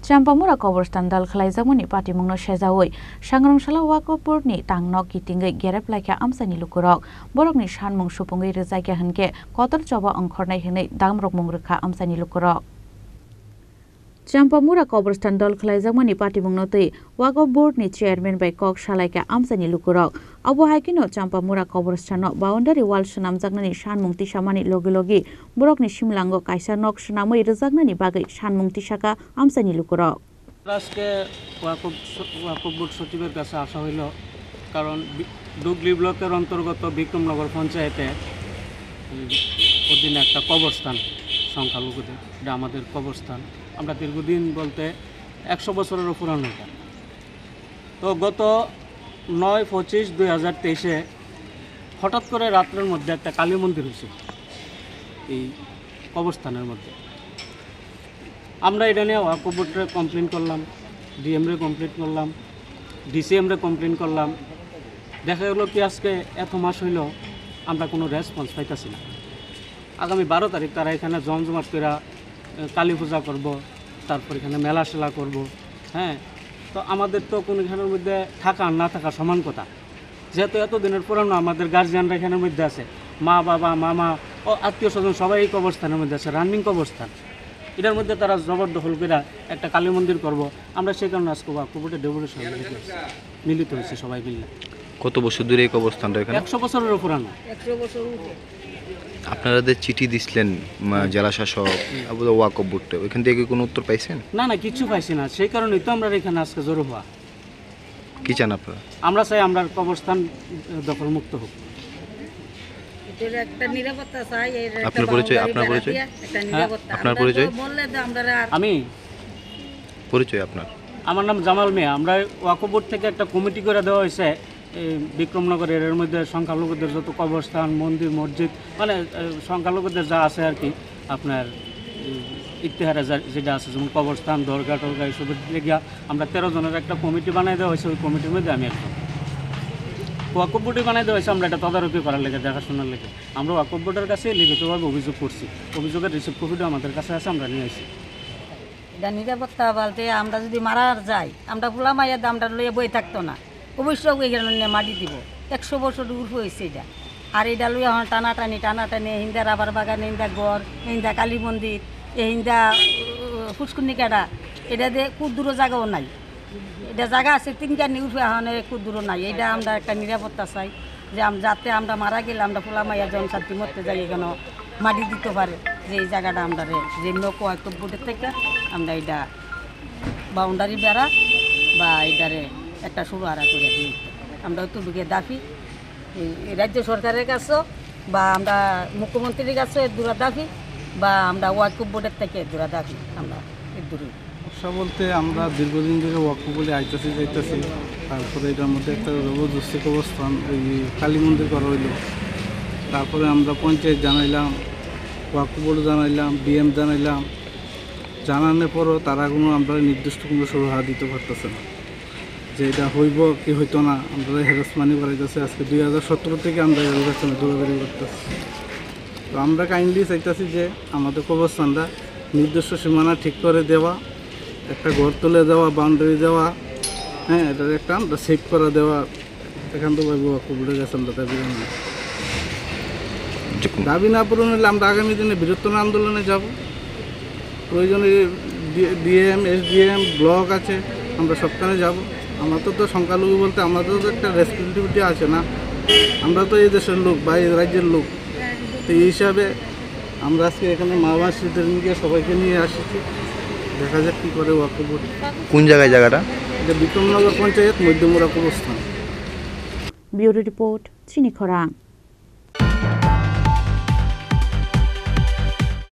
Champamura Kobostan Dal Khlaizamuni Party Mungno Shezawoi, Shangrongshalla Wakopurni Tangno Kitingai Gerep Laika Amsani Lukurok, Borokni Shanmung Shupungai Rezaika Hanke, Kotor Choba Angkornai Hene Damrok Mungrika Amsani Lukurok. Champamura Kobostan Dal Khlaizamuni Party Mungno Tei, Wako Board ni Chairman by Kok Shalaika Amsani Lukurok, Abu Haikino Champamura Kobostano, Boundary Wall Shanam Zagnani Shanmung Tishamani Logilogi, Borokni Shimlango Kaisa Nok Shanamoi Rezagnani Bagai Shanmung Tishaka Amsani Lukurok. আজকে ওয়াকফ board সচিবের কাছে আসা হইল কারণ ডুগলি ব্লকের অন্তর্গত বিক্রমনগর পঞ্চায়েতে অধীনে একটা কবরস্থান সংখ্যালঘুদের এটা আমাদের কবরস্থান আমরা দীর্ঘদিন বলতে 100 বছরেরও পুরানো এটা তো গত 9/25/2023 হঠাৎ করে রাতের মধ্যে একটা কালী মন্দির হয়েছে এই কবরস্থানের মধ্যে আমরা এটা নিয়ে ওয়াকফ বোর্ডে কমপ্লেন করলাম ডিএম রে কমপ্লেন করলাম ডিসিএম রে কমপ্লেন করলাম দেখা গেল কি আজকে এত মাস হইল আমরা কোনো রেসপন্স পাইতেছি না আগামী 12 তারিখ তারা এখানে জমজমাট করে কালী পূজা করব তারপর এখানে মেলা শেলা করব হ্যাঁ তো আমাদের তো কোনখানের মধ্যে থাকা না থাকা সমান কথা যেহেতু এত দিনের পুরানো আমাদের গার্জিয়ানরা এখানের মধ্যে আছে মা বাবা মামা ও আত্মীয় স্বজন সবাই এই কবরস্থানের মধ্যে আছে রানিং কবরস্থান এটার মধ্যে তারা জবরদখল করে একটা কালী মন্দির করব আমরা সেই কারণে আজকে ওয়াকফ বোর্ডে ডেপুটেশন মিলিত হয়েছে সবাই মিলে কত বছর ধরে এই কবরস্থানটা এখানে 100 বছরের পুরানো 100 বছর আপনারা যে চিঠি দিছিলেন জেলা শাসক ওয়াকফ বোর্ডে ওইখান থেকে কোনো উত্তর পাইছেন না না কিছু পাইছি না সেই কারণেই তো আমরা এখানে আজকে জড়ো হওয়া কি চান আপনারা আমরা চাই আমরা কবরস্থান দখল মুক্ত হোক এর একটা নিরাপত্তা চাই এর একটা আপনার পরিচয় একটা নিরাপত্তা আপনার পরিচয় বললে তো আমরা আমি পরিচয় আপনার আমার নাম জামাল মিয়া আমরা ওয়াকফ বোর্ড থেকে একটা কমিটি করে দেওয়া হয়েছে এই বিক্রমনগরের এর মধ্যে সংখ্যালঘুদের যত কবরস্থান মন্দির মসজিদ মানে সংখ্যালঘুদের যা আছে আর কি আপনার ইতিহারে যেটা আছে যেমন কবরস্থান দরগা টরগা এইসবের লেগে আমরা 13 জনের একটা কমিটি বানাই দেওয়া হয়েছে ওই কমিটির মধ্যে আমি একজন ওয়াকফ বোর্ডে বানাই দেওয়া হয়েছে আমরা এটা তদারকি করার লেগে দেখাশোনার লেগে আমরা ওয়াকফ বোর্ডের কাছে লিখিতভাবে অভিযোগ করছি অভিযোগের রিসিভ কপিটা আমাদের কাছে আছে আমরা নিয়ে আসি এটা নিরাপত্তা বলতে আমরা যদি মারা যাই আমরা ফুলা মাইয়া দামটা লইয়া বই থাকতো না অবশ্যই এখানে মাটি দিব 100 বছর দূর হয়েছে এটা আর এটা লইয়া টানাটানি হিন্দা রাবার বাগান হিন্দা গড় হিন্দা কালী মন্দির এই হিন্দা ফুসকুনি কাটা এটা দিয়ে খুব দূর জায়গাও নাই এটা জায়গা আছে 3টা নিউজ এখন খুব দূর নাই এটা আমরা একটা নিরাপত্তা চাই যে যাতে আমরা মারা গেলে আমরা ফুলা মাইয়া জনশান্তি মরতে যাই এখানে মাটি দিতে পারে যে এই জায়গাটা আমরা যে ওয়াকফ বোর্ডের থেকে আমরা এটা বাউন্ডারি বেড়া বা এটারে একটা শুরু আড়া করে দিই আমরা অতটুকু দাবি রাজ্য সরকারের কাছেও বা আমরা মুখ্যমন্ত্রীর কাছেও এর দূরা দাবি বা আমরা ওয়াকফ বোর্ডের থেকে দূরা দাবি আমরা এর দূরে বলতে আমরা দীর্ঘদিন ধরে ওয়াকফ বোর্ডে যাইতেছি তারপরে এটার মধ্যে একটা জবরদস্তি অবস্থান ওই কালী মন্দির করা হইল তারপরে আমরা পঞ্চায়েত জানাইলাম ওয়াকফ বোর্ড জানাইলাম ডিএম জানাইলাম জানানোর পরও তারা কোনো আমরা নির্দিষ্ট কোনো সুরাহা দিতে পারতেছে না যে এটা হইব কি হইতো না আমরা হ্যারাসমানি করাইতেছে আজকে 2017 থেকে আমরা এর দৌড়াদৌড়ি করতেছি তো আমরা কাইন্ডলি চাইতেছি যে আমাদের কবরস্থানটা নির্দিষ্ট সীমানা ঠিক করে দেওয়া একটা ঘর তুলে দেওয়া বাউন্ডারি দেওয়া হ্যাঁ এটার একটা আমরা সেভ করে দেওয়া এখান তো ভাববো কুবুড়ে গেছে আমরা দাবি না পূরণ হলে আমরা আগামী দিনে বৃহত্তর আন্দোলনে যাব প্রয়োজনে ডিএম এসডিএম ব্লক আছে আমরা সবখানে যাব আমাদের তো সংখ্যালঘু বলতে আমাদের তো একটা রেসপন্সিবিলিটি আছে না আমরা তো এই দেশের লোক বা এই রাজ্যের লোক তো এই হিসাবে আমরা আজকে এখানে মা বাসীদের নিয়ে সবাইকে নিয়ে আসছি দেখা যাক কী করে ওয়াকফ বোর্ড কোন জায়গাটা এটা বিক্রমনগর পঞ্চায়েত মধ্যমুরা কবরস্থান ব্যুরো রিপোর্ট চিনিখরা।